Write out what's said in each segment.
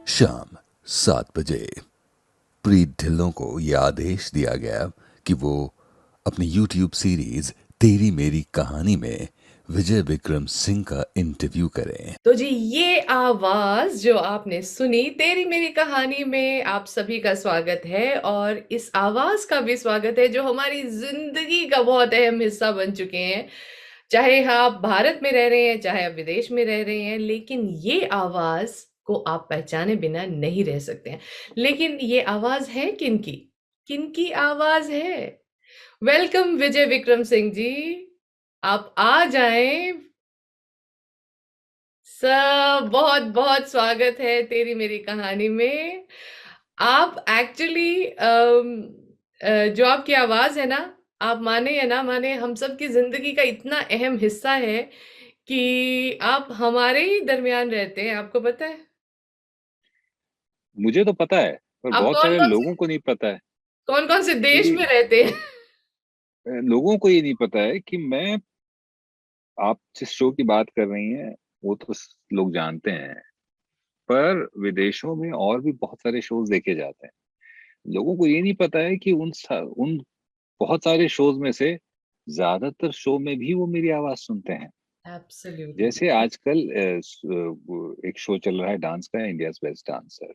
शाम 7 बजे प्रीत ढिल्लों को यह आदेश दिया गया कि वो अपनी यूट्यूब सीरीज तेरी मेरी कहानी में विजय विक्रम सिंह का इंटरव्यू करें। तो जी ये आवाज जो आपने सुनी तेरी मेरी कहानी में आप सभी का स्वागत है। और इस आवाज का भी स्वागत है जो हमारी जिंदगी का बहुत अहम हिस्सा बन चुके हैं। चाहे आप भारत में रह रहे हैं, चाहे आप विदेश में रह रहे हैं, लेकिन ये आवाज को आप पहचाने बिना नहीं रह सकते हैं। लेकिन ये आवाज है किनकी? किनकी आवाज है? वेलकम विजय विक्रम सिंह जी, आप आ जाएं। सब बहुत बहुत स्वागत है तेरी मेरी कहानी में। आप एक्चुअली जो आपकी आवाज है ना, आप माने या ना माने, हम सब की जिंदगी का इतना अहम हिस्सा है कि आप हमारे ही दरमियान रहते हैं। आपको पता है? मुझे तो पता है, पर आप बहुत सारे लोगों को नहीं पता है कौन कौन से देश कि में रहते हैं? लोगों को ये नहीं पता है कि मैं आप जिस शो की बात कर रही हैं वो तो लोग जानते हैं, पर विदेशों में और भी बहुत सारे शोज देखे जाते हैं। लोगों को ये नहीं पता है कि उन बहुत सारे शोज में से ज्यादातर शो में भी वो मेरी आवाज सुनते हैं। एब्सोल्युटली। जैसे आजकल एक शो चल रहा है डांस का, इंडियाज बेस्ट डांसर।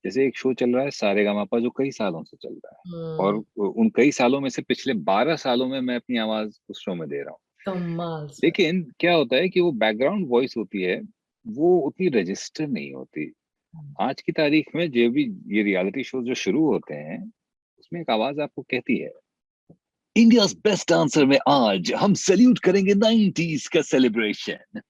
जैसे एक शो चल रहा है सारेगामापा जो कई सालों से चल रहा है, और हम्म। उन कई सालों में से पिछले 12 सालों में मैं अपनी आवाज उस शो में दे रहा हूँ। कमाल सर। लेकिन क्या होता है कि वो बैकग्राउंड वॉइस होती है, वो उतनी रजिस्टर नहीं होती। आज की तारीख में जो भी ये रियलिटी शो जो शुरू होते हैं, उसमें एक आवाज आपको कहती है, इंडिया बेस्ट डांसर में आज हम सैल्यूट करेंगे 90s का सेलिब्रेशन।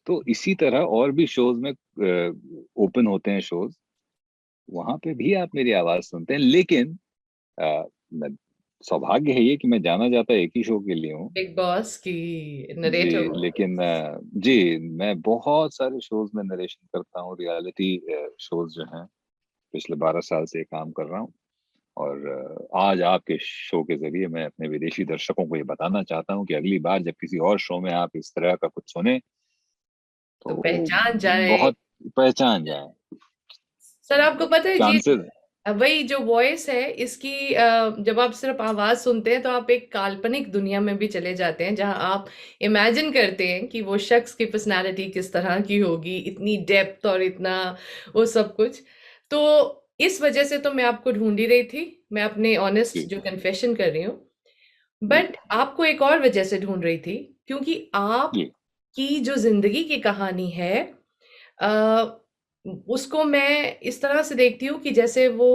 तो इसी तरह और भी शोज में ओपन होते हैं शोज, वहां पे भी आप मेरी आवाज सुनते हैं। लेकिन मैं, सौभाग्य है ये कि मैं जाना जाता एक ही शो के लिए हूँ। बिग बॉस की जी, नरेटर हो? लेकिन जी, मैं बहुत सारे शोज में नरेशन करता हूँ, रियलिटी शोज जो हैं। पिछले 12 साल से ये काम कर रहा हूँ। और आज आपके शो के जरिए मैं अपने विदेशी दर्शकों को ये बताना चाहता हूँ कि अगली बार जब किसी और शो में आप इस तरह का कुछ सुने तो तो पहचान जाए। बहुत पहचान जाए। सर आपको पता है जी, चांसेस। वही जो वॉइस है इसकी, जब आप सिर्फ आवाज सुनते हैं तो आप एक काल्पनिक दुनिया में भी चले जाते हैं जहां आप इमेजिन करते हैं कि वो शख्स की पर्सनालिटी किस तरह की होगी, इतनी डेप्थ और इतना वो सब कुछ। तो इस वजह से तो मैं आपको ढूंढ ही रही थी, मैं अपने ऑनेस्ट जी जो कन्फेशन कर रही हूँ। जी बट आपको एक और वजह से ढूंढ रही थी, क्योंकि आप जी की जो जिंदगी की कहानी है, अ, उसको मैं इस तरह से देखती हूँ कि जैसे वो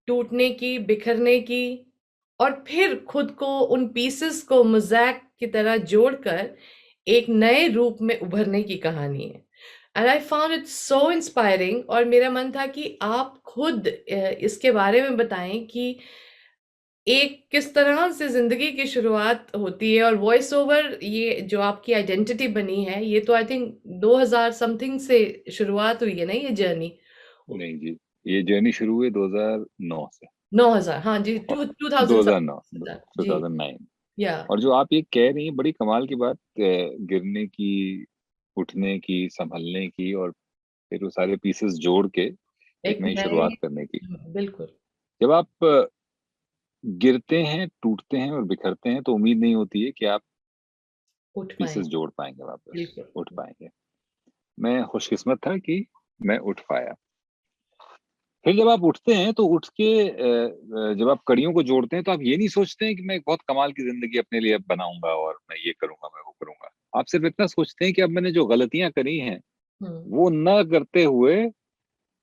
टूटने की, बिखरने की, और फिर खुद को उन पीसेस को मोज़ैक की तरह जोड़कर एक नए रूप में उभरने की कहानी है। And I found it so inspiring, और मेरा मन था कि आप खुद इसके बारे में बताएं कि एक किस तरह से ज़िंदगी की शुरुआत होती है। और वॉइस ओवर ये जो आपकी आइडेंटिटी बनी है, ये तो आई थिंक 2000 समथिंग से शुरुआत हुई है ना ये जर्नी? नहीं जी, ये जर्नी शुरू हुई 2009 से। 9000, हाँ जी, और 2000 2009, समथिंग था। जी, 2009। या और जो आप ये कह रही हैं, बड़ी कमाल की बात, गिरने की, उठने की, संभलने की, और फिर वो सारे पीसेस जोड़ के एक एक नई नए, शुरुआत करने की। बिल्कुल, जब आप गिरते हैं, टूटते हैं और बिखरते हैं, तो उम्मीद नहीं होती है कि आप उठ पीसेस पाएँगे, जोड़ पाएंगे, वापस उठ बिल्कुल। पाएंगे। मैं खुशकिस्मत था कि मैं उठ पाया। फिर जब आप उठते हैं तो उठ के जब आप कड़ियों को जोड़ते हैं, तो आप ये नहीं सोचते हैं कि मैं एक बहुत कमाल की जिंदगी अपने लिए अब बनाऊंगा और मैं ये करूंगा, मैं वो करूंगा। आप सिर्फ इतना सोचते हैं कि अब मैंने जो गलतियां करी हैं हुँ, वो न करते हुए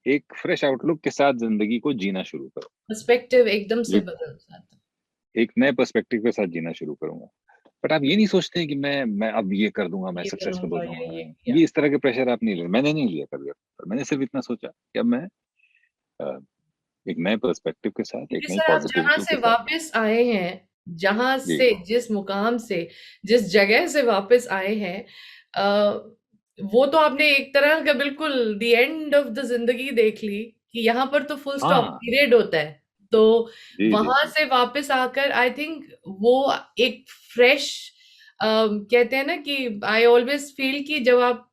एक फ्रेश आउटलुक के साथ जिंदगी को जीना शुरू करो। पर्सपेक्टिव एकदम से ये बदल जाता है। एक नए पर्सपेक्टिव के साथ जीना शुरू करूंगा। बट आप ये नहीं सोचते हैं कि मैं अब ये कर दूंगा, मैं ये सक्सेसफुल हो करूँगा या ये जाऊंगा। किया। ये इस तरह के प्रेशर आप नहीं ले, मैंने नहीं लिया कभी। पर मैंने सिर्फ इतना सोचा कि अब मैं अ, एक नए पर्सपेक्टिव के साथ, एक क्योंकि नई सर आप जहाँ पॉजिटिविटी से के साथ। वापस आए हैं, जहाँ जी से, जिस मुकाम से, जिस जगह से वापस आए हैं, वो तो आपने एक तरह का बिल्कुल द एंड ऑफ द ज़िंदगी देख ली कि यहाँ पर तो फुल स्टॉप हाँ। पीरियड होता है। तो जी जी वहाँ जी से वापस आकर आई थिंक वो एक फ्रेश, कहते हैं ना कि आई ऑलवेज़ फ़ील कि जब आप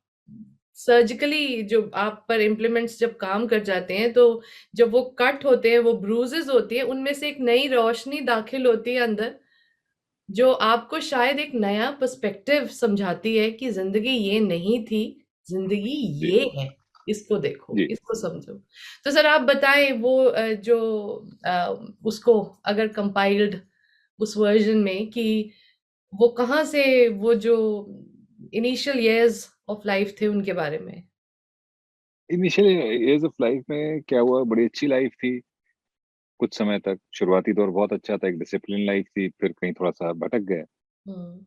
सर्जिकली जो आप पर इम्प्लीमेंट्स जब काम कर जाते हैं, तो जब वो कट होते हैं, वो ब्रूजेस होती है, उनमें से एक नई रोशनी दाखिल होती है अंदर, जो आपको शायद एक नया पर्सपेक्टिव समझाती है कि जिंदगी ये नहीं थी, जिंदगी जी ये है, इसको देखो, जी। इसको समझो। तो सर आप बताएं वो जो उसको अगर कंपाइल्ड उस वर्जन में कि वो कहाँ से वो जो इनिशियल इयर्स ऑफ लाइफ थे उनके बारे में। इनिशियल एज ऑफ लाइफ में क्या हुआ, बड़ी अच्छी लाइफ थी कुछ समय तक। शुरुआती दौर बहुत अच्छा था, एक डिसिप्लिन लाइफ थी, फिर कहीं थोड़ा सा भटक गए, हम्म।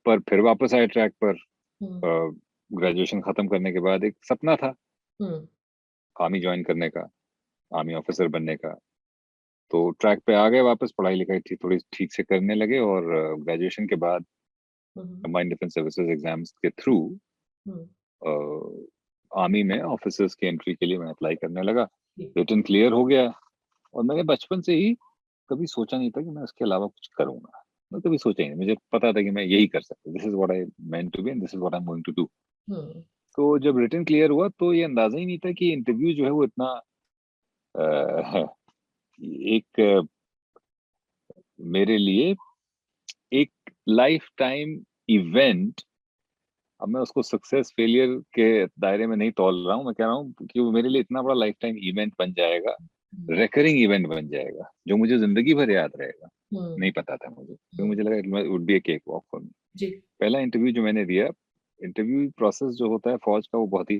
पर फिर वापस आए ट्रैक पर। हम्म। ग्रेजुएशन खत्म करने के बाद एक सपना था हम्म। आर्मी ज्वाइन करने का, आर्मी ऑफिसर बनने का। तो ट्रैक पे आ गए वापस, पढ़ाई लिखाई थी थोड़ी ठीक से करने लगे, और ग्रेजुएशन के बाद हम्म। कंबाइंड डिफेंस सर्विसेज एग्जाम्स के थ्रू हम्म। आर्मी में ऑफिसर्स की एंट्री के लिए मैं अप्लाई करने लगा। ठीक। रिटन क्लियर हो गया, और मैंने बचपन से ही कभी सोचा नहीं था कि मैं उसके अलावा कुछ करूंगा। मैं कभी सोचा ही नहीं, मुझे पता था कि मैं यही कर सकता, this is what I meant to be and this is what I am going to do. Hmm. तो जब रिटन क्लियर हुआ तो ये अंदाजा ही नहीं था कि इंटरव्यू जो है वो इतना एक मेरे लिए एक लाइफ टाइम इवेंट। अब मैं उसको सक्सेस फेलियर के दायरे में नहीं तौल रहा हूँ, मैं कह रहा हूँ कि वो मेरे लिए इतना बड़ा लाइफ टाइम इवेंट बन जाएगा, हम्म। रेकरिंग इवेंट बन जाएगा, जो मुझे जिंदगी भर याद रहेगा। हम्म। नहीं पता था मुझे, क्योंकि हम्म। मुझे लगा it would be a cake walk for me. जी। पहला इंटरव्यू जो मैंने दिया, इंटरव्यू प्रोसेस जो होता है फौज का, वो बहुत ही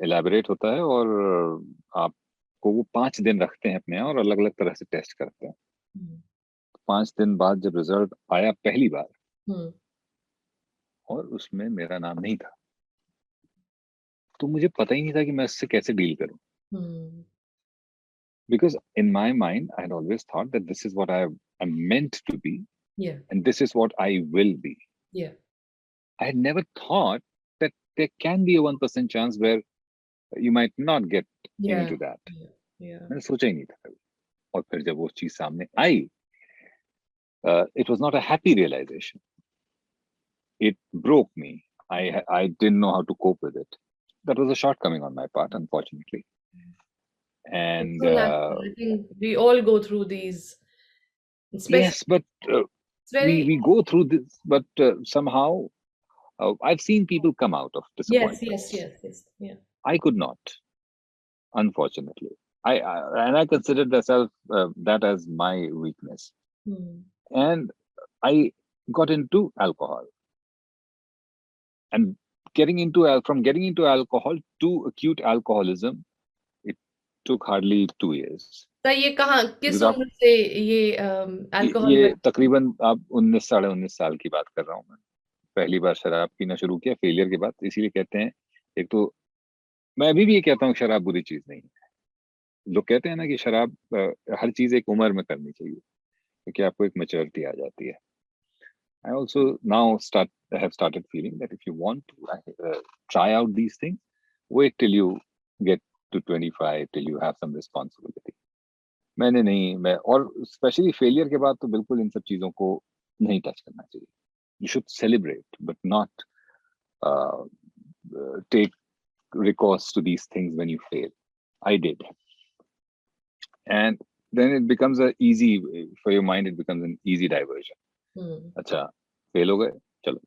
इलेबोरेट होता है, और आपको वो 5 दिन रखते हैं अपने यहाँ, और अलग अलग तरह से टेस्ट करते हैं। हम्म। 5 दिन बाद जब रिजल्ट आया पहली बार, हम्म। और उसमें मेरा नाम नहीं था, तो मुझे पता ही नहीं था कि मैं इससे कैसे डील करूं। हम्म। Because in my mind, I had always thought that this is what I'm meant to be, या। and this is what I will be. या। I had never thought that there can be a 1% chance where you might not get या। into that. या। मैंने सोचा ही नहीं था कभी। और फिर जब वो चीज सामने आई, it was not a happy realization. It broke me. I didn't know how to cope with it. That was a shortcoming on my part, unfortunately. It's And so natural. I think we all go through these, especially yes, but it's we very we go through this, but somehow I've seen people come out of yes, yes, disappointments. yes, yes. Yeah. I could not, unfortunately. And I considered that as my weakness. Hmm. And I got into alcohol. And from getting into alcohol to acute alcoholism, it took hardly 2 years. तो ये कहाँ किस Because उम्र से ये alcohol ये तकरीबन आप 19 साढ़े 19 साल की बात कर रहा हूँ मैं। पहली बार शराब पीना शुरू किया फेलियर के बाद। इसीलिए कहते हैं, एक तो मैं अभी भी ये कहता हूँ शराब बुरी चीज नहीं है। लोग कहते हैं ना कि शराब हर चीज एक उम्र में करनी चाहिए, क्योंकि आपको एक मैच्योरिटी आ जाती है। I also now have started feeling that if you want to try out these things, wait till you get to 25, till you have some responsibility. मैंने नहीं, मैं और स्पेशली फेलियर के बाद तो बिल्कुल इन सब चीजों को नहीं टच करना चाहिए। You should celebrate, but not take recourse to these things when you fail. I did, and then it becomes a easy for your mind. It becomes an easy diversion. Hmm. अच्छा, fail हो गए, चलो।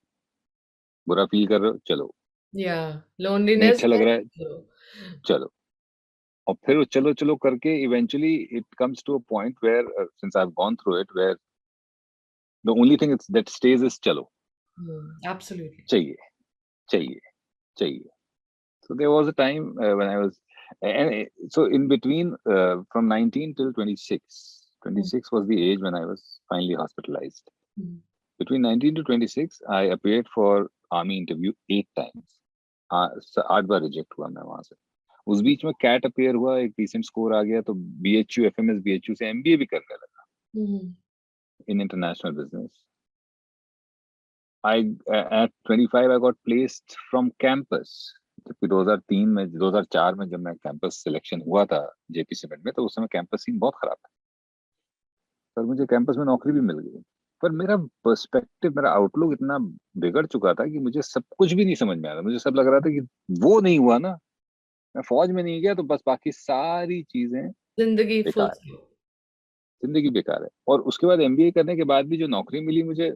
बुरा feel कर रहे हो, चलो। Yeah. नहीं Loneliness अच्छा लग है रहा है, तो चलो। और फिर वो चलो चलो करके eventually it comes to a point where since I've gone through it, where the only thing that stays is चलो, absolutely. चाहिए, चाहिए, चाहिए. So there was a time when I was, and so in between from 19 till 26, Hmm. 26 was the age when I was finally hospitalized. Hmm. Between 19 to 26, I appeared for army interview 8 times. 8 bar reject हुआ मैं वहां से। उस बीच में cat appear हुआ, एक decent score आ गया, तो BHU FMS BHU से MBA भी करने लगा Hmm. in international business. I at 25 I got placed from campus. जबकि 2003 में 2004 में जब मैं कैंपस सिलेक्शन हुआ था JP सीमेंट में, तो उस समय कैंपस सीन बहुत खराब था, पर मुझे कैंपस में नौकरी भी मिल गई। पर मेरा पर्सपेक्टिव, मेरा आउटलुक इतना बिगड़ चुका था कि मुझे सब कुछ भी नहीं समझ में आ रहा। मुझे सब लग रहा था कि वो नहीं हुआ ना, मैं फौज में नहीं गया तो बस बाकी सारी चीजें जिंदगी फुल बेकार, स्टॉप। जिंदगी बेकार है। और उसके बाद एमबीए करने के बाद भी जो नौकरी मिली मुझे,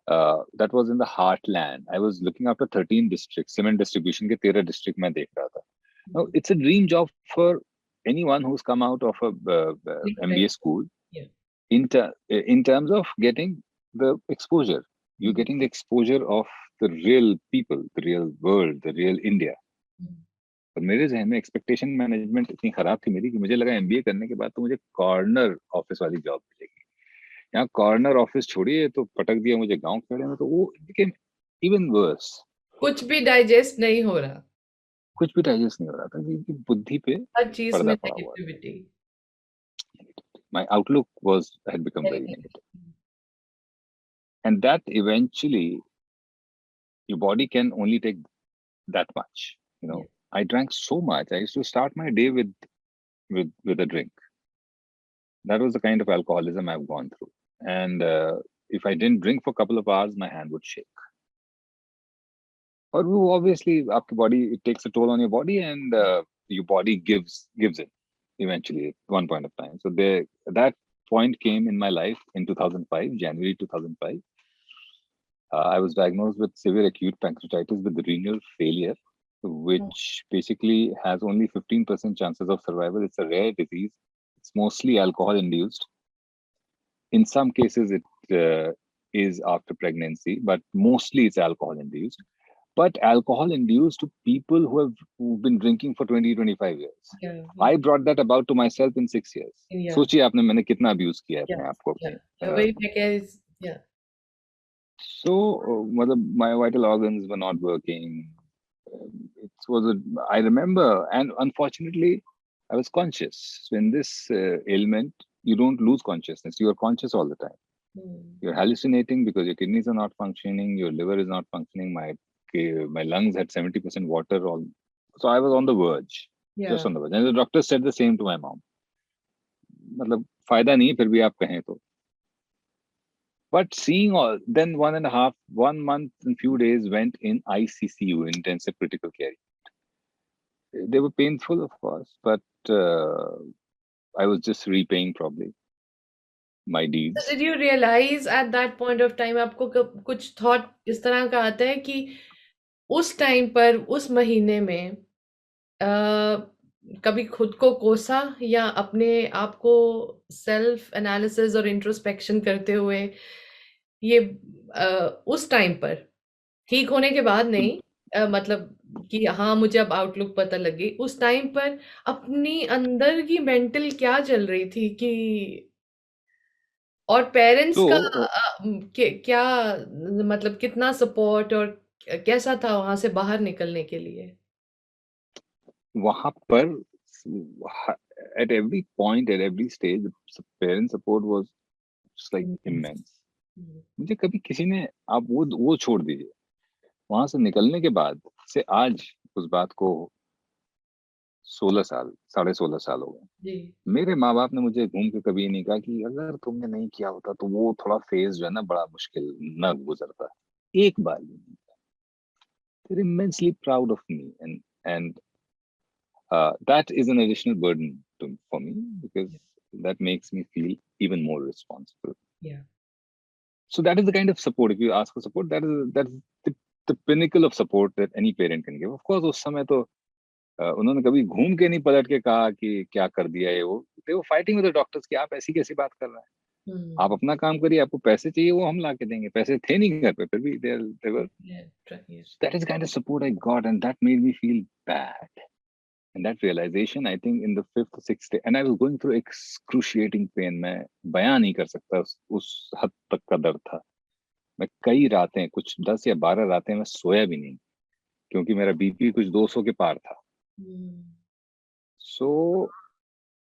that was in the heartland. I was looking after 13 district, cement distribution के 13 डिस्ट्रिक्ट मैं देख रहा था। Now, it's a dream job for anyone who's come out of a MBA school Yeah. in terms of getting the exposure. You're getting the exposure of the real people, the real world, the real India. और मेरे जहन में expectation management इतनी खराब थी मेरी कि मुझे लगा एमबीए करने के बाद तो मुझे कॉर्नर ऑफिस वाली जॉब मिलेगी। यहाँ कॉर्नर ऑफिस छोड़िए तो पटक दिया मुझे गांव खेड़े में, तो वो बिकेम इवन वर्स। कुछ भी डाइजेस्ट नहीं हो रहा, कुछ भी डाइजेस्ट नहीं हो रहा था क्योंकि बुद्धि पे हर चीज में पर्दा पड़ा हुआ था। Negativity. My outlook had become very negative, and that eventually your body can only take that much. You know, I drank so much. I used to start my day with a drink. That was the kind of alcoholism I've gone through. And if I didn't drink for a couple of hours, my hand would shake. Or obviously, आपकी body, it takes a toll on your body, and your body gives in eventually at one point of time. So that point came in my life in 2005, January 2005. I was diagnosed with severe acute pancreatitis with renal failure, which basically has only 15% chances of survival. It's a rare disease. It's mostly alcohol induced. In some cases, it is after pregnancy, but mostly it's alcohol induced. But alcohol induced to people who've been drinking for 20, 25 years. Yeah, I brought that about to myself in 6 years. yeah, सोचिए आपने, मैंने कितना abuse किया है yeah, अपने आप को। yeah. वही मैं कह yeah. So, my vital organs were not working. I remember, and unfortunately, I was conscious. So in this ailment, you don't lose consciousness. You are conscious all the time. You're hallucinating because your kidneys are not functioning, your liver is not functioning. My lungs had 70% water. So I was on the verge, just on the verge. And the doctor said the same to my mom. मतलब फायदा नहीं है फिर भी आप कहें तो. But seeing all, then 1 month and few days went in ICCU, intensive critical care. They were painful, of course, but I was just repaying probably my deeds. So did you realize at that point of time आपको कुछ thought इस तरह का आता है कि उस time पर उस महीने में कभी खुद को कोसा या अपने आप को सेल्फ एनालिसिस और इंट्रोस्पेक्शन करते हुए ये उस टाइम पर ठीक होने के बाद नहीं मतलब कि हाँ मुझे अब आउटलुक पता लगी उस टाइम पर अपनी अंदर की मेंटल क्या चल रही थी कि और पेरेंट्स का क्या मतलब कितना सपोर्ट और कैसा था वहां से बाहर निकलने के लिए वहां पर at every point, at every stage, the parent support was just like immense. मुझे कभी किसी ने, आप वो छोड़ दीजिए, वहां से निकलने के बाद से आज उस बात को 16 साल, 16.5 साल हो गए। मेरे माँ बाप ने मुझे घूम के कभी नहीं कहा कि अगर तुमने नहीं किया होता तो वो थोड़ा फेज जो है ना बड़ा मुश्किल न गुजरता। एक बार भी नहीं। They're immensely proud of me, and that is an additional burden for me because that makes me feel even more responsible. Yeah. So that is the kind of support. If you ask for support, that's the pinnacle of support that any parent can give. Of course, उस समय तो उन्होंने कभी घूम के नहीं पलट के कहा कि क्या कर दिया है वो। They were fighting with the doctors कि आप ऐसी कैसी बात कर रहे हैं, आप अपना काम करिए, आपको पैसे चाहिए वो हम ला के देंगे। पैसे थे नहीं घर पे, फिर भी they were. That is the kind of support I got, and that made me feel bad. And that realization, I think, in the 5th or 6th day, and I was going through excruciating pain. मैं बयान नहीं कर सकता उस हद तक का दर्द था। मैं कई रातें, कुछ 10 या 12 रातें मैं सोया भी नहीं क्योंकि मेरा बीपी कुछ 200 के पार था। सो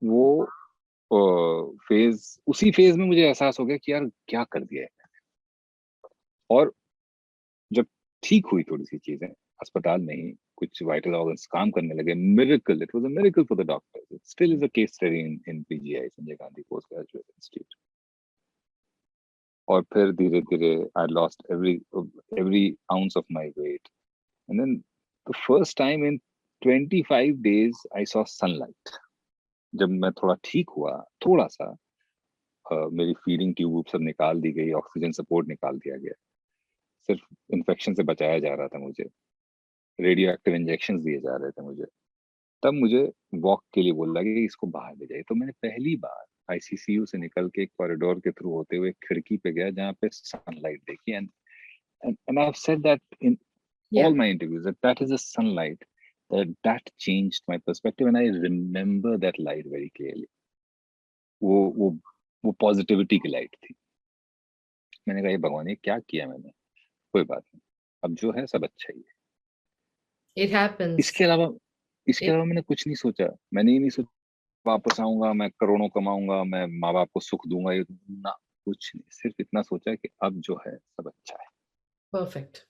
वो उसी फेज में मुझे एहसास हो गया कि यार क्या कर दिया है मैंने। और जब ठीक हुई थोड़ी सी चीजें, अस्पताल में ही कुछ वाइटल ऑर्गन्स काम करने लगे, miracle, it was a miracle for the doctors. It still is a case study in PGI, Sanjay Gandhi post graduate institute. और फिर धीरे-धीरे I lost every ounce of my weight and then the first time in 25 days I saw sunlight. जब मैं थोड़ा ठीक हुआ, थोड़ा-सा मेरी फीडिंग ट्यूब सब निकाल दी गई, ऑक्सीजन सपोर्ट निकाल दिया गया। सिर्फ इन्फेक्शन से बचाया जा रहा था मुझे, रेडियो एक्टिव इंजेक्शंस दिए जा रहे थे मुझे। तब मुझे वॉक के लिए बोला कि इसको बाहर ले जाइए। तो मैंने पहली बार आईसीसीयू से निकल के एक कॉरिडोर के थ्रू होते हुए खिड़की पे गया जहाँ पे सनलाइट देखी and I've said that in all Yeah. my interviews that is a sunlight that changed my perspective and I remember that light very clearly. वो वो वो पॉजिटिविटी की लाइट थी। मैंने कहा ये भगवान ये क्या किया मैंने, कोई बात नहीं, अब जो है सब अच्छा ही है। It happens. इसके अलावा मैंने कुछ नहीं सोचा। मैंने ये नहीं सोचा वापस आऊंगा, मैं करोड़ों कमाऊंगा, मैं माँ बाप को सुख दूंगा, ये ना, कुछ नहीं। सिर्फ इतना सोचा कि अब जो है सब अच्छा है। Perfect.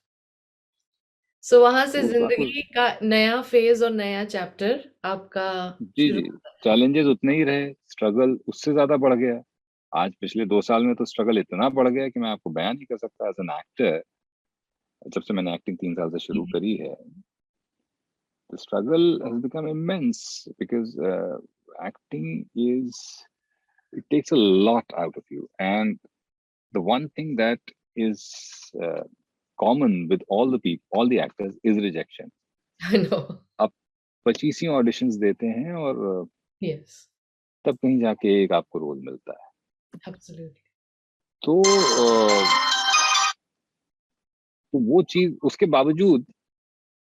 So वहां से तो उस बात को जिंदगी का नया फेज और नया चैप्टर आपका जी शुरू जी, होता है। चैलेंजेस उतने ही रहे, स्ट्रगल उससे ज्यादा बढ़ गया। आज पिछले 2 साल में तो स्ट्रगल इतना बढ़ गया कि मैं आपको बयान नहीं कर सकता। एज एन एक्टर, जब से मैंने एक्टिंग 3 साल से शुरू करी है, the struggle has become immense because acting is, it takes a lot out of you, and the one thing that is common with all the actors is rejection. I know. आप 25 auditions देते हैं और Yes. तब कहीं जाके एक आपको role मिलता है। Absolutely. तो तो वो चीज, उसके बावजूद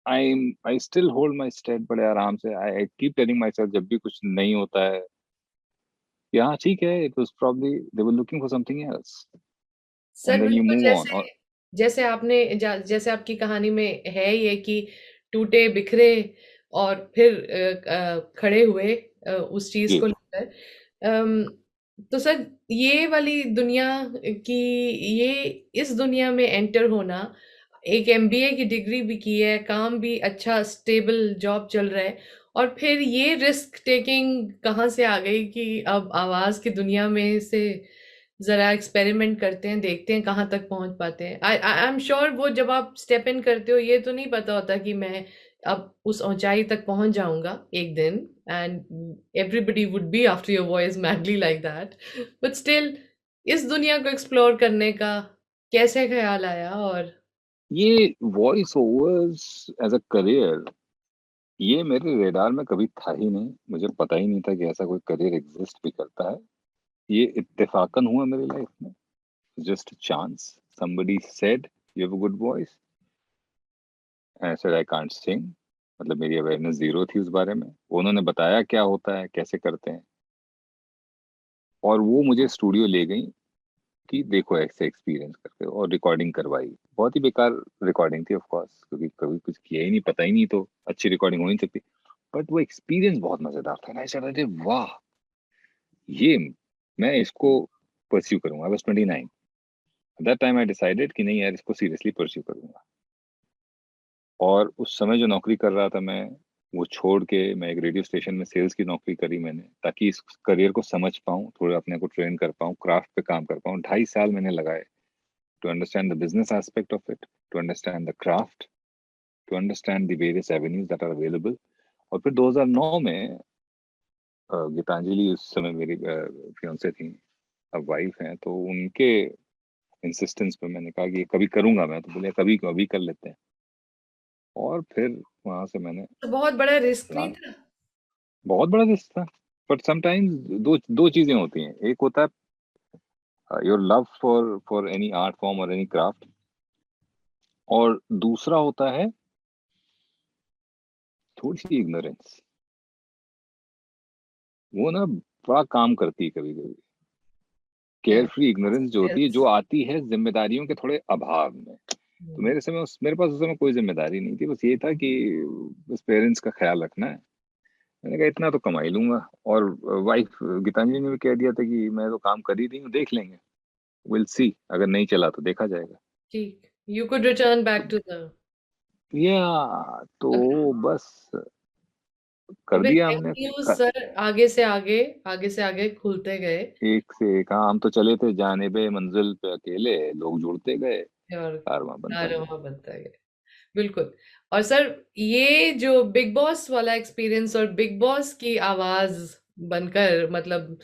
I still hold my state बड़े आराम से। I keep telling my self जब भी कुछ नहीं होता है कि हाँ ठीक है, it was probably they were looking for something else sir and then you बिल्कुल मूव ऑन। जैसे और जैसे आपने जैसे आपकी कहानी में है ये कि टूटे बिखरे और फिर खड़े हुए उस चीज जी को लेकर। अम, तो सर ये वाली दुनिया की ये इस दुनिया में एंटर होना, एक एमबीए की डिग्री भी की है, काम भी अच्छा स्टेबल जॉब चल रहा है, और फिर ये रिस्क टेकिंग कहाँ से आ गई कि अब आवाज की दुनिया में से ज़रा एक्सपेरिमेंट करते हैं, देखते हैं कहाँ तक पहुँच पाते हैं। आई एम श्योर वो जब आप स्टेप इन करते हो ये तो नहीं पता होता कि मैं अब उस ऊँचाई तक पहुँच जाऊँगा एक दिन, and everybody would be after your voice madly like that. But still इस दुनिया को एक्सप्लोर करने का कैसे ख़्याल आया? और ये voice overs as a career, ये मेरे रेडार में कभी था ही नहीं। मुझे पता ही नहीं था कि ऐसा कोई करियर एग्जिस्ट भी करता है। ये इत्तेफाकन हुआ मेरी लाइफ में, just chance. somebody said you have a good voice and I said I can't sing। मतलब मेरी अवेयरनेस जीरो थी उस बारे में। उन्होंने बताया क्या होता है, कैसे करते हैं, और वो मुझे स्टूडियो ले गई कि देखो ऐसे एक्सपीरियंस करके, और रिकॉर्डिंग करवाई। बहुत ही बेकार रिकॉर्डिंग थी ऑफ कोर्स, क्योंकि कभी कुछ किया ही नहीं, पता ही नहीं, तो अच्छी रिकॉर्डिंग हो नहीं सकती। बट वो एक्सपीरियंस बहुत मजेदार था। आई सेड अरे वाह, ये मैं इसको परस्यू करूंगा। I was 29 that time. I decided कि नहीं यार, इसको सीरियसली परस्यू करूंगा। और उस समय जो नौकरी कर रहा था मैं, वो छोड़ के मैं एक रेडियो स्टेशन में सेल्स की नौकरी करी मैंने, ताकि इस करियर को समझ पाऊँ, थोड़ा अपने को ट्रेन कर पाऊँ, क्राफ्ट पे काम कर पाऊँ। 2.5 साल मैंने लगाए to understand the business aspect of it, to understand the craft, to understand the various avenues that are available। और फिर 2009 में गीतांजलि, उस समय मेरी फियांसे थी, अब वाइफ हैं, तो उनके इंसिस्टेंस पे मैंने कहा कि ये कभी करूंगा मैं। तो बोले कभी अभी कर लेते हैं। और फिर वहां से मैंने तो बहुत बड़ा रिस्क नहीं प्लान, था? बहुत बड़ा रिस्क था। बट समटाइम्स दो दो चीजें होती हैं। एक होता है your love for any art form और एनी क्राफ्ट, और दूसरा होता है थोड़ी सी इग्नोरेंस। वो ना बड़ा काम करती है कभी कभी। केयर फ्री इग्नोरेंस जो होती है, जो यस। आती है जिम्मेदारियों के थोड़े अभाव में। तो मेरे पास उस समय कोई जिम्मेदारी नहीं थी। बस ये था कि बस पेरेंट्स का ख्याल रखना है। मैंने कहा इतना तो कमा ही लूंगा। और वाइफ गीतांजलि ने भी कह दिया था कि मैं तो काम कर ही रही हूँ, देख लेंगे, विल सी, अगर नहीं चला तो देखा जाएगा। ठीक, you could return back to the या तो बस कर फिर दिया हमने। एवेन्यूज सर आगे से आगे खुलते गए एक से एक, हाँ, हम तो चले थे जानिबे मंजिल पे अकेले, लोग जुड़ते गए, और कारवां बनता गया। कारवां बनता गया। बिल्कुल। और सर ये जो बिग बॉस वाला एक्सपीरियंस और बिग बॉस की आवाज बनकर मतलब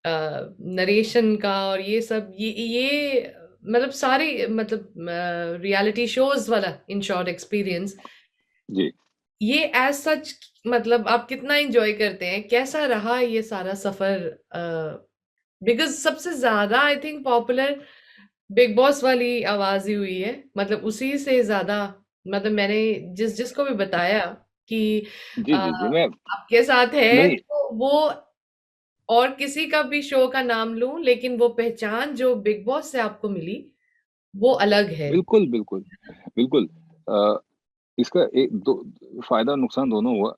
नरेशन का और ये सब ये मतलब सारी मतलब रियलिटी शोज वाला इन शॉर्ट एक्सपीरियंस जी ये एज सच मतलब आप कितना एंजॉय करते हैं, कैसा रहा ये सारा सफर? बिकॉज सबसे ज्यादा I think popular big boss वाली आवाज ही हुई है, मतलब उसी से ज्यादा मतलब मैंने जिसको भी बताया कि जी जी जी। मैं आपके साथ है नहीं, तो वो और किसी का भी शो का नाम लूं लेकिन वो पहचान जो बिग बॉस से आपको मिली वो अलग है। बिल्कुल बिल्कुल बिल्कुल। अ, इसका एक दो फायदा और नुकसान दोनों हुआ।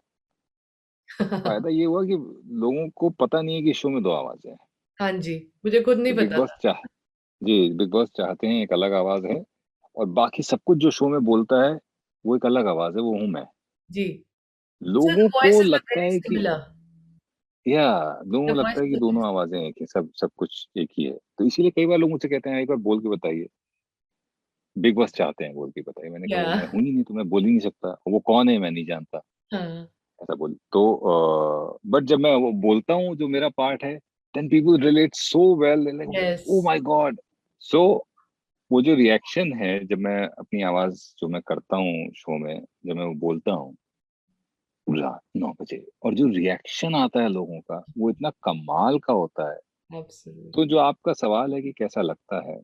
फायदा ये हुआ कि लोगों को पता नहीं है कि शो में दो आवाजें हैं। हाँ जी, मुझे खुद नहीं तो बिग पता बॉस था। जी, बिग बॉस चाहते हैं एक अलग आवाज है, और बाकी सब कुछ जो शो में बोलता है वो एक अलग आवाज है, वो हूँ मैं। जी सर, लोगों द को वॉइसेस आर लगता वेरी है कि, सिमिलर। या लोगों द को लगता है कि वॉइसेस दोनों आवाजें एक ही, सब सब कुछ एक ही है। तो इसीलिए कई बार लोग मुझसे कहते हैं एक बार बोल के बताइए, बिग बॉस चाहते हैं बोल के बताइए। मैंने कहा या वो मैं हूं ही नहीं, तो मैं बोल ही नहीं सकता, वो कौन है मैं नहीं जानता। हाँ ऐसा बोल तो, बट जब मैं वो बोलता हूँ जो मेरा पार्ट है, then people relate so well, like yes oh my god. So वो जो रिएक्शन है जब मैं अपनी आवाज जो मैं करता हूँ शो में, जब मैं वो बोलता हूँ रात 9 बजे, और जो रिएक्शन आता है लोगों का वो इतना कमाल का होता है। तो जो एब्सोल्युटली। आपका सवाल है कि कैसा लगता है,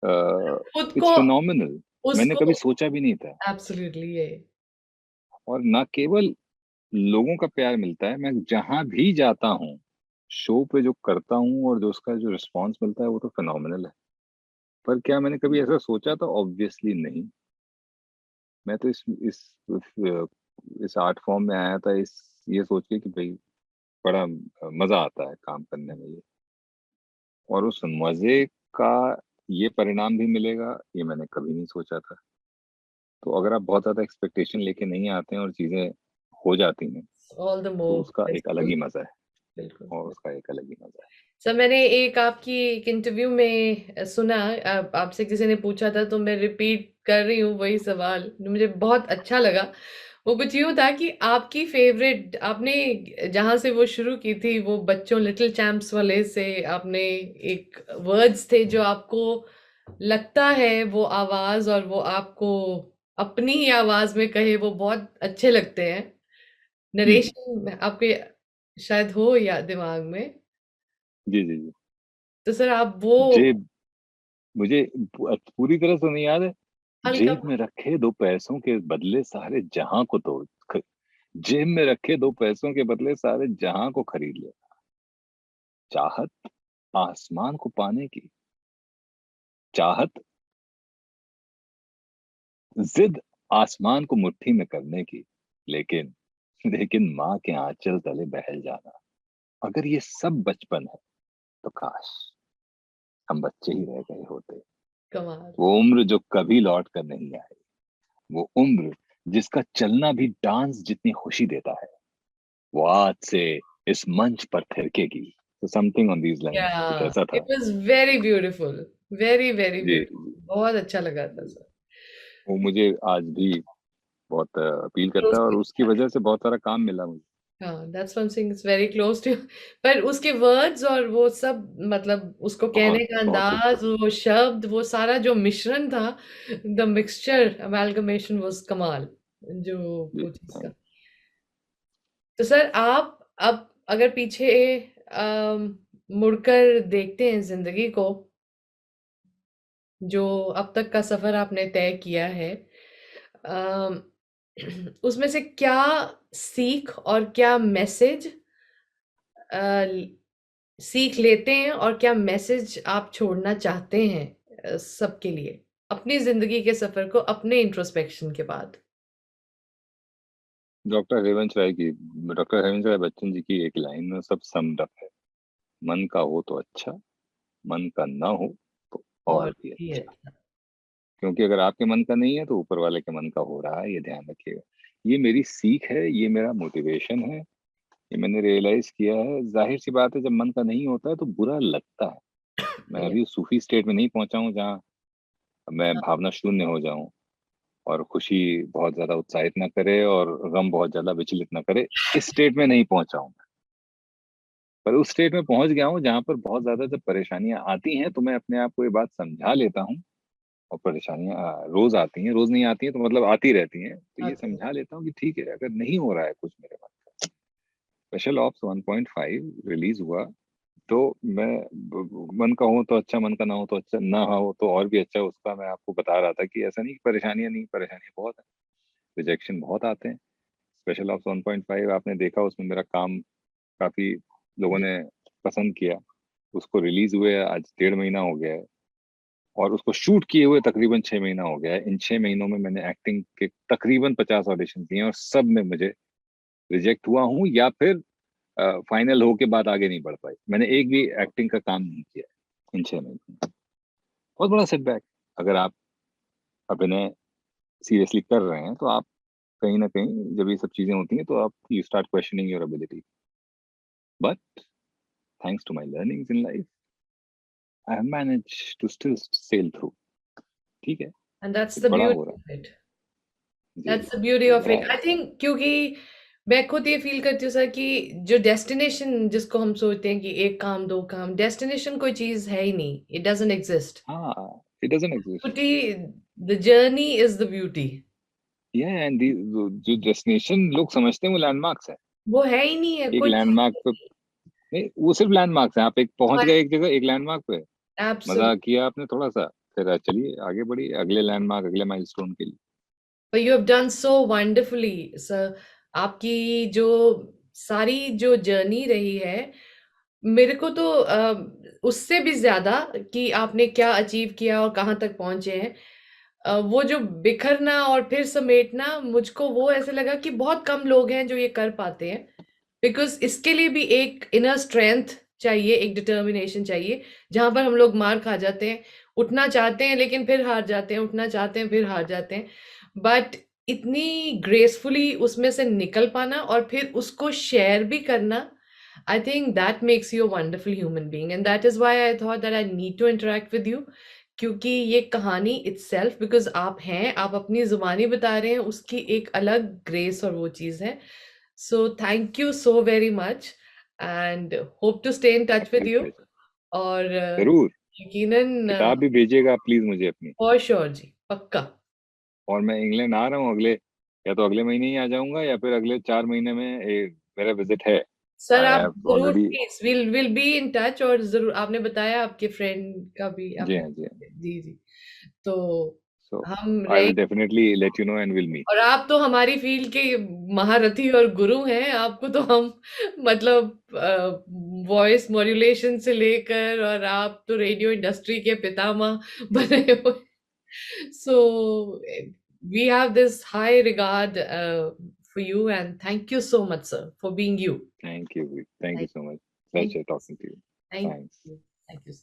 खुद इट्स को फिनोमिनल। मैंने उसको कभी सोचा भी नहीं था। एब्सोल्युटली ये और ना केवल लोगों का प्यार मिलता है, मैं जहां भी जाता हूँ शो पे जो करता हूँ और जो उसका जो रिस्पांस मिलता है वो तो फिनोमिनल है। पर क्या मैंने कभी ऐसा सोचा था? ऑब्वियसली नहीं। मैं तो इस आर्ट फॉर्म में आया था इस ये सोच के कि भाई बड़ा मजा आता है काम करने में ये, और उस मजे का ये परिणाम भी मिलेगा ये मैंने कभी नहीं सोचा था। तो अगर आप बहुत ज्यादा एक्सपेक्टेशन लेके नहीं आते हैं और चीजें हो जाती हैं, ऑल द तो मोर उसका एक अलग बिल्कुल ही मजा है। और बिल्कुल। उसका एक अलग ही मजा है। सर मैंने एक आपकी एक इंटरव्यू में सुना, आपसे किसी ने पूछा था तो मैं रिपीट कर रही हूँ वही सवाल, मुझे बहुत अच्छा लगा। वो कुछ यूं था कि आपकी फेवरेट आपने जहां से वो शुरू की थी वो बच्चों लिटिल चैम्प्स वाले से आपने एक वर्ड्स थे जो आपको लगता है वो आवाज और वो आपको अपनी ही आवाज में कहे वो बहुत अच्छे लगते हैं। हम्म। नरेशन आपके शायद हो या दिमाग में, जी जी जी। तो सर आप वो जे मुझे पूरी तरह से नहीं याद है। हल्का जेब में रखे दो पैसों के बदले सारे जहां को तो ख- जेब में रखे दो पैसों के बदले सारे जहां को खरीद ले। चाहत आसमान को पाने की, चाहत जिद आसमान को मुट्ठी में करने की, लेकिन लेकिन माँ के आंचल तले बहल जाना। अगर ये सब बचपन है तो काश हम बच्चे ही रह गए होते। कमाल। वो उम्र जो कभी लौट कर नहीं आई, वो उम्र जिसका चलना भी डांस जितनी खुशी देता है, वो आज से इस मंच पर थिरकेगी। तो समथिंग ऑन दीज या लाइंस कुछ ऐसा इट था। Was very beautiful, very very जी ब्यूटीफुल, बहुत अच्छा लगा था सर। वो मुझे आज भी बहुत अपील करता क्लोज है, और टू, उसकी वजह से बहुत सारा काम मिला मुझे। हाँ that's something it's very close to. पर उसके वर्ड्स और वो सब मतलब उसको बहुत कहने का बहुत अंदाज, वो शब्द, वो सारा जो मिश्रण था, द मिक्सचर अमेलगमेशन वाज कमाल, जो जी वो चीज का। तो सर आप अब अगर पीछे मुड़कर देखते हैं जिंदगी को, जो अब तक का सफर आपने तय किया है, अम, उसमें से क्या सीख और क्या मैसेज सीख लेते हैं और क्या मैसेज आप छोड़ना चाहते हैं सबके लिए अपनी जिंदगी के सफर को अपने इंट्रोस्पेक्शन के बाद? डॉक्टर हरिवंश राय बच्चन जी की एक लाइन में सब समड अप है। मन का हो तो अच्छा, मन का ना हो तो और और भी ये अच्छा। क्योंकि अगर आपके मन का नहीं है तो ऊपर वाले के मन का हो रहा है, ये ध्यान रखिएगा। ये मेरी सीख है, ये मेरा मोटिवेशन है, ये मैंने रियलाइज किया है। जाहिर सी बात है, जब मन का नहीं होता है तो बुरा लगता है। मैं अभी उस सूफी स्टेट में नहीं पहुंचा हूँ जहाँ मैं भावना शून्य हो जाऊं और खुशी बहुत ज्यादा उत्साहित ना करे और गम बहुत ज्यादा विचलित ना करे। इस स्टेट में नहीं पहुंचा हूं मैं, पर उस स्टेट में पहुंच गया हूँ जहां पर बहुत ज्यादा जब परेशानियां आती हैं तो मैं अपने आप को ये बात समझा लेता हूँ। और परेशानियां रोज आती हैं, रोज नहीं आती हैं तो मतलब आती रहती हैं, तो ये आते हैं। समझा लेता हूँ कि ठीक है, अगर नहीं हो रहा है कुछ मेरे मन का, स्पेशल ऑप्स 1.5 रिलीज हुआ, तो मैं मन का हो तो अच्छा, मन का ना हो तो अच्छा, ना हो तो और भी अच्छा। उसका मैं आपको बता रहा था कि ऐसा नहीं कि परेशानियां नहीं, परेशानियां बहुत है, रिजेक्शन बहुत आते हैं। स्पेशल ऑप्स 1.5 आपने देखा, उसमें मेरा काम काफी लोगों ने पसंद किया। उसको रिलीज हुए आज 1.5 महीना हो गया है और उसको शूट किए हुए तकरीबन 6 महीना हो गया है। इन 6 महीनों में मैंने एक्टिंग के तकरीबन 50 ऑडिशन दिए और सब में मुझे रिजेक्ट हुआ हूँ या फिर फाइनल हो के बाद आगे नहीं बढ़ पाई। मैंने एक भी एक्टिंग का काम नहीं किया इन 6 महीनों में। बहुत बड़ा सेटबैक। अगर आप अभिनय सीरियसली कर रहे हैं तो आप कहीं ना कहीं जब ये सब चीजें होती हैं तो आप you start questioning your ability. But thanks to my learnings in life, I have managed to still sail through. ठीक है, And that's एक the बड़ा beauty हो रहा of it. है जी, दैट्स द ब्यूटी एक ऑफ बड़ा इट। हो आई रहा है। थिंक क्योंकि मैं खुद ये फील करती हूँ सर कि जो डेस्टिनेशन जिसको हम सोचते हैं कि एक काम दो काम, डेस्टिनेशन कोई चीज है ही नहीं, इट डजंट एग्जिस्ट। हाँ, it doesn't exist. Beauty, the journey is the beauty. ये एंड जो डेस्टिनेशन लोग समझते हैं वो लैंडमार्क्स है। वो है ही नहीं है एक कुछ। लैंडमार्क पे नहीं, वो सिर्फ लैंडमार्क्स है। आप एक पहुंच गए एक जगह, एक लैंडमार्क पे, मजा एब्सोल्युटली। किया आपने थोड़ा सा, फिर चलिए आगे बढ़िए अगले लैंडमार्क, अगले माइलस्टोन के लिए। But you have done so wonderfully, sir. आपकी जो सारी जो जर्नी रही है, मेरे को तो उससे भी ज्यादा कि आपने क्या अचीव किया और कहाँ तक पहुंचे हैं, वो जो बिखरना और फिर समेटना, मुझको वो ऐसे लगा कि बहुत कम लोग हैं जो ये कर पाते हैं। बिकॉज इसके लिए भी एक इनर स्ट्रेंथ चाहिए, एक डिटर्मिनेशन चाहिए, जहां पर हम लोग मार खा जाते हैं, उठना चाहते हैं लेकिन फिर हार जाते हैं, उठना चाहते हैं फिर हार जाते हैं। बट इतनी ग्रेसफुली उसमें से निकल पाना और फिर उसको शेयर भी करना, I think that makes you a wonderful human being, and that is why I thought that I need to interact with you. क्योंकि ये कहानी itself, because आप हैं, आप अपनी जुबानी बता रहे हैं, उसकी एक अलग ग्रेस और वो चीज़ है। So thank you so very much, and hope to stay in touch with my you. Pleasure. और जरूर, यकीनन किताब भी भेजिएगा प्लीज मुझे अपनी। for sure जी, पक्का। और मैं इंग्लैंड आ रहा हूँ अगले, या तो अगले महीने ही आ जाऊंगा या फिर अगले 4 महीने में मेरा विजिट है। सर आई आप हैव जरूर already. Please, will be in touch. और जरूर आपने बताया आपके फ्रेंड का भी जी आपने, हाँ, जी हाँ। जी जी, तो सो हम आई रहे। Will definitely let you know and will meet. और आप तो हमारी फील्ड के महारथी और गुरु हैं, आपको तो हम मतलब वॉइस मॉड्यूलेशन से लेकर, और आप तो रेडियो इंडस्ट्री के पितामह बने हुए। So we have this high regard for you, and thank you so much sir for being you. Thank you, thank you thank so much. Thank pleasure talking to you. Thank thanks. You, thank you.